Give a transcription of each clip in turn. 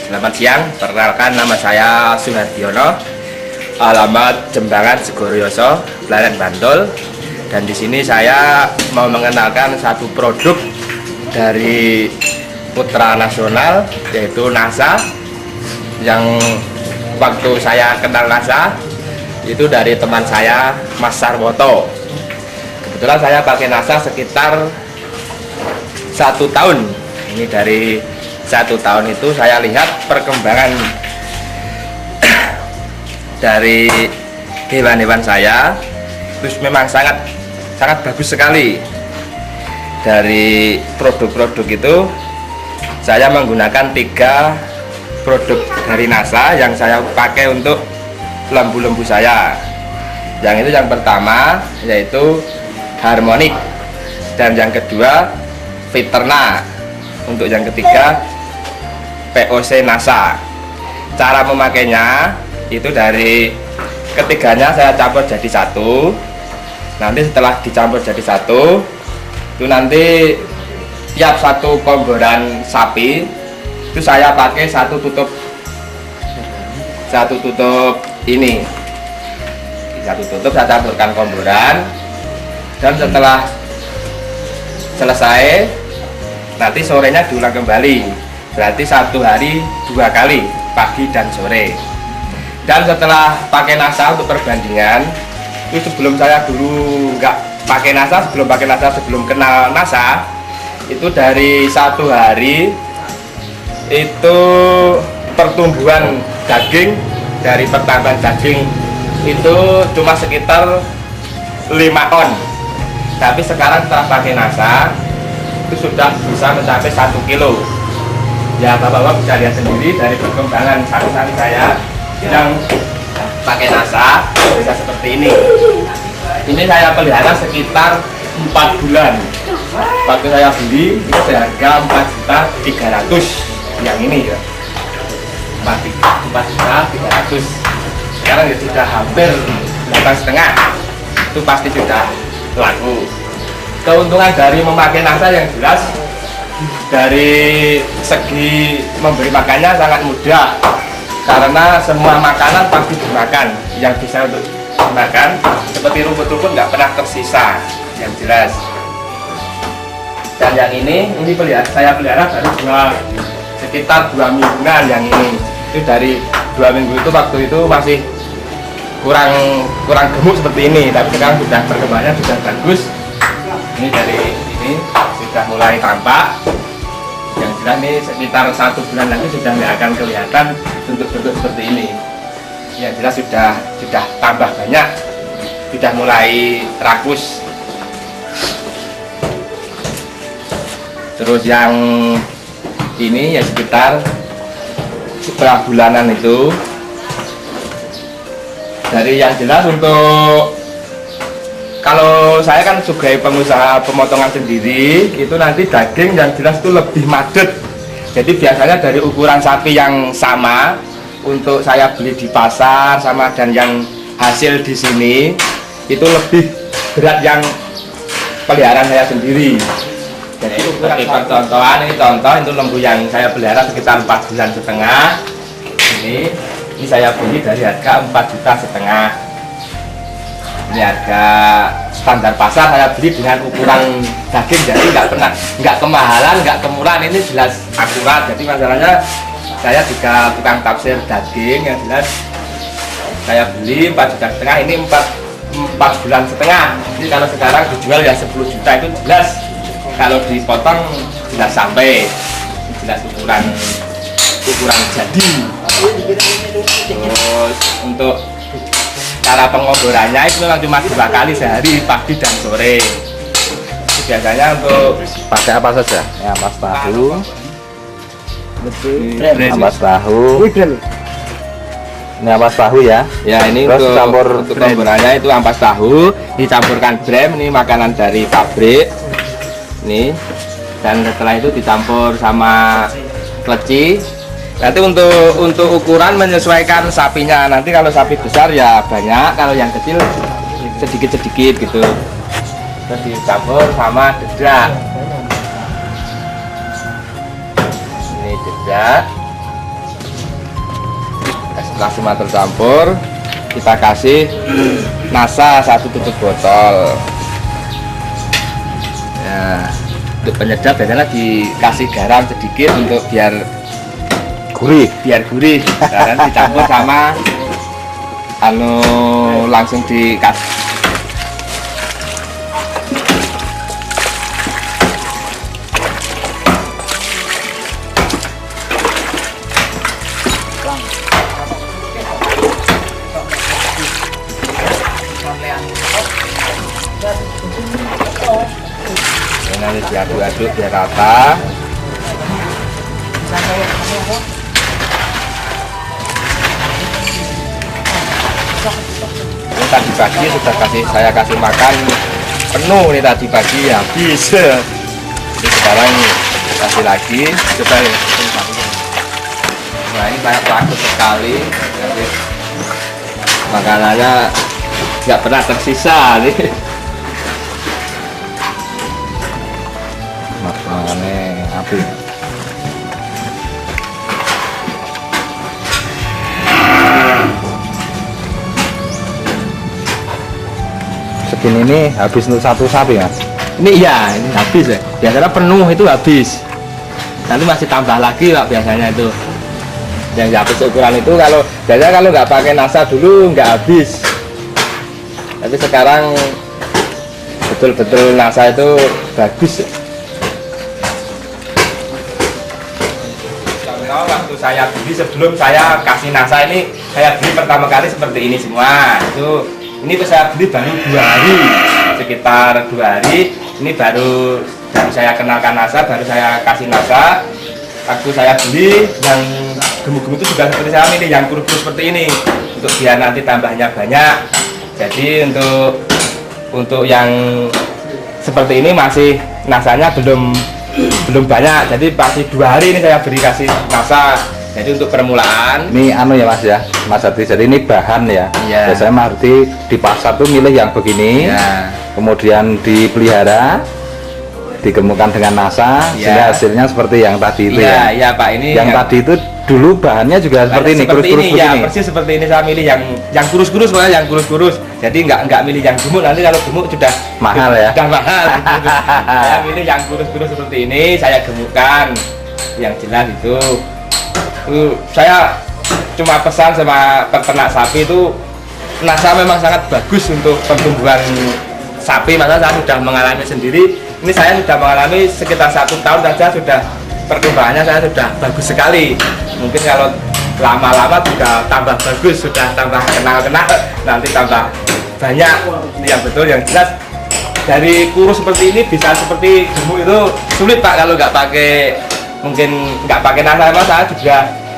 Selamat siang, perkenalkan nama saya Suhardiono, alamat Jembangan Segoroyoso, Blaran Bantul. Dan di sini saya mau mengenalkan satu produk dari Putra Nasional, yaitu NASA. Yang waktu saya kenal NASA itu dari teman saya, Mas Sarwoto. Kebetulan saya pakai NASA sekitar 1 tahun. Ini dari 1 tahun itu saya lihat perkembangan dari hewan-hewan saya, terus memang sangat bagus sekali. Dari produk-produk itu saya menggunakan 3 produk dari NASA yang saya pakai untuk lembu-lembu saya. Yang itu yang pertama yaitu Harmonic, dan yang kedua Viterna, untuk yang ketiga POC NASA. Cara memakainya itu dari ketiganya saya campur jadi satu. Nanti setelah dicampur jadi satu, itu nanti tiap satu komboran sapi itu saya pakai satu tutup ini. Satu tutup saya campurkan komboran, dan setelah selesai nanti sorenya diulang kembali. Berarti 1 hari 2 kali, pagi dan sore. Dan setelah pakai NASA untuk perbandingan, itu sebelum saya dulu nggak pakai NASA, sebelum kenal NASA, itu dari 1 hari itu pertumbuhan daging, dari pertambahan daging itu cuma sekitar 5 on. Tapi sekarang setelah pakai NASA itu sudah bisa mencapai 1 kilo. Ya, bapak-bapak bisa lihat sendiri dari perkembangan sapi-sapi saya yang pakai NASA bisa seperti ini. Ini saya pelihara sekitar 4 bulan. Waktu saya beli itu seharga 4.300.000 yang ini ya, 4.300.000. Sekarang ya sudah hampir 8,5, itu pasti sudah laku. Keuntungan dari memakai NASA yang jelas dari segi memberi makannya sangat mudah, karena semua makanan pasti dimakan yang bisa untuk dimakan, seperti rumput-rumput nggak pernah tersisa yang jelas. Dan yang ini saya pelihara baru sekitar 2 mingguan. Yang ini itu dari 2 minggu itu, waktu itu masih kurang gemuk seperti ini, tapi sekarang sudah perkembangannya sudah bagus. Ini dari ini sudah mulai tampak. Yang jelas ini sekitar 1 bulan lagi sudah nggak akan kelihatan bentuk-bentuk seperti ini. Yang jelas sudah tambah banyak, sudah mulai rakus. Terus yang ini ya sekitar setelah bulanan itu. Dari yang jelas, untuk kalau saya kan sebagai pengusaha pemotongan sendiri, itu nanti daging yang jelas itu lebih madet. Jadi biasanya dari ukuran sapi yang sama untuk saya beli di pasar sama dan yang hasil di sini itu lebih berat yang peliharaan saya sendiri. Jadi ukuran percontohan, ini contoh itu lembu yang saya pelihara sekitar 4,5 bulan. Ini saya beli dari harga 4,5 juta. Ini harga standar pasar, saya beli dengan ukuran daging, jadi nggak kemahalan, nggak kemurahan, ini jelas akurat. Jadi masalahnya saya juga tukang tafsir daging, yang jelas saya beli 4,5 juta, ini 4 bulan setengah. Jadi kalau sekarang dijual ya 10 juta, itu jelas kalau dipotong jelas sampai, jelas ukuran jadi. Terus untuk cara pengomborannya itu memang cuma 2 kali sehari, pagi dan sore. Itu biasanya untuk pakai apa saja? Ya, ampas tahu. ampas tahu. Ini ampas tahu ya. Ya, ini terus untuk komborannya itu ampas tahu, dicampurkan brem, ini makanan dari pabrik. Nih. Dan setelah itu dicampur sama kleci. Nanti untuk ukuran menyesuaikan sapinya. Nanti kalau sapi besar ya banyak, kalau yang kecil sedikit-sedikit gitu. Terus dicampur sama dedak. Ini dedak. Setelah semua tercampur, kita kasih nasa 1 tutup botol. Ya, untuk penyedap biasanya dikasih garam sedikit untuk biar gurih. Dan dicampur sama langsung dikasih. Nanti diaduk-aduk biar rata. Ini tadi pagi sudah saya kasih makan penuh nih, tadi pagi habis. Jadi sekarang kasih lagi. Coba ya. Nah, ini banyak bagus sekali. Jadi makanannya nggak pernah tersisa nih. Makanannya api. Segini ini habis untuk 1 sapi, Mas? Ini iya, ini habis ya. Biasanya penuh itu habis. Nanti masih tambah lagi Pak biasanya itu. Yang habis ukuran itu biasanya kalau nggak pakai nasa dulu nggak habis. Tapi sekarang betul-betul nasa itu bagus. Waktu saya beli, sebelum saya kasih nasa ini, saya beli pertama kali seperti ini semua. Ini saya beli baru 2 hari, sekitar 2 hari. Ini baru saya kenalkan nasa, baru saya kasih nasa. Waktu saya beli yang gemuk-gemuk itu juga seperti saya milih yang kurus-kurus seperti ini, untuk biar nanti tambahnya banyak. Jadi untuk yang seperti ini masih nasanya belum banyak, jadi pasti 2 hari ini saya beri kasih nasa. Jadi untuk permulaan ini ya Mas ya, Mas Ardi, jadi ini bahan ya. Iya. Biasanya Mas Ardi di pasar tuh milih yang begini, ya. Kemudian dipelihara, digemukkan dengan nasa, sehingga hasilnya seperti yang tadi itu ya. Iya Pak, ini yang tadi itu dulu bahannya juga seperti ini, kurus-kurus ya, begini. persis seperti ini. Saya milih yang kurus-kurus, pokoknya yang kurus-kurus. Jadi nggak milih yang gemuk, nanti kalau gemuk sudah mahal ya. Sudah mahal. Gitu. Saya milih yang kurus-kurus seperti ini, saya gemukkan yang jelas itu. Saya cuma pesan sama peternak sapi itu, nasa memang sangat bagus untuk pertumbuhan sapi. Masa saya sudah mengalami sendiri. Ini saya sudah mengalami sekitar 1 tahun saja, sudah pertumbuhannya saya sudah bagus sekali. Mungkin kalau lama-lama juga tambah bagus, sudah tambah kenal-kenal, nanti tambah banyak. Ini yang betul, yang jelas dari kurus seperti ini bisa seperti gemuk itu sulit Pak kalau nggak pakai, mungkin nggak pakai nasa.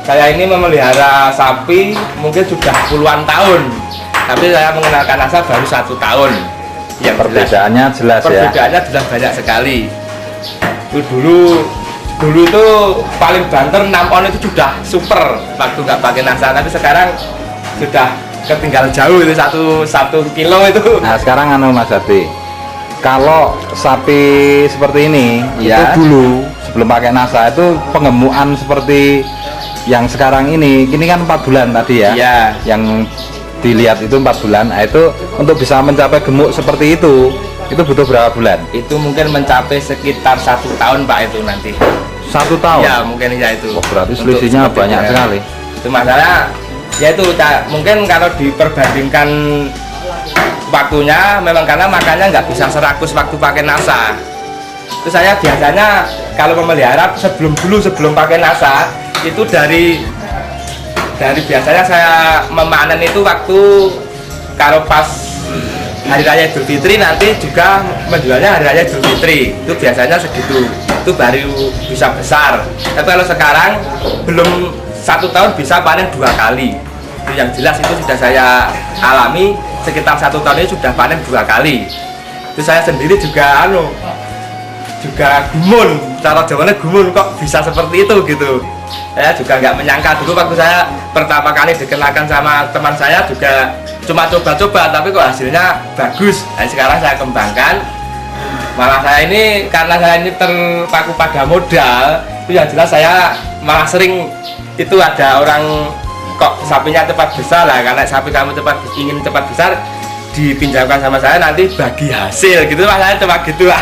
Saya ini memelihara sapi mungkin sudah puluhan tahun, tapi saya mengenalkan nasa baru 1 tahun. Yang perbedaannya jelas ya. Perbedaannya jelas banyak sekali. Itu dulu itu paling banter 6 on itu sudah super waktu nggak pakai nasa, tapi sekarang sudah ketinggalan jauh itu 1 kilo itu. Nah sekarang Mas Ardi, kalau sapi seperti ini ya, itu dulu sebelum pakai nasa itu pengemukan seperti yang sekarang ini kan 4 bulan tadi ya, yang dilihat itu 4 bulan. Nah, itu untuk bisa mencapai gemuk seperti itu butuh berapa bulan? Itu mungkin mencapai sekitar 1 tahun Pak, itu nanti 1 tahun? Ya mungkin ya itu. Oh, berarti selisihnya banyak sekali. Itu masalah ya, itu mungkin kalau diperbandingkan waktunya, memang karena makannya nggak bisa serakus waktu pakai nasa. Itu saya biasanya kalau memelihara sebelum pakai nasa itu dari biasanya saya memanen itu waktu kalau pas Hari Raya Idul Fitri, nanti juga menjualnya Hari Raya Idul Fitri, itu biasanya segitu, itu baru bisa besar. Tapi kalau sekarang belum 1 tahun bisa panen 2 kali. Itu yang jelas, itu sudah saya alami, sekitar 1 tahun ini sudah panen 2 kali. Itu saya sendiri juga gumun, cara jawabannya gumun, kok bisa seperti itu gitu. Saya juga nggak menyangka dulu waktu saya pertama kali dikenalkan sama teman saya, juga cuma coba-coba, tapi kok hasilnya bagus. Nah, sekarang saya kembangkan, malah saya ini karena saya ini terpaku pada modal, itu yang jelas saya malah sering itu ada orang kok sapinya cepat besar lah, karena sapi kamu ingin cepat besar dipinjamkan sama saya, nanti bagi hasil gitu, masalahnya cuma gitu lah.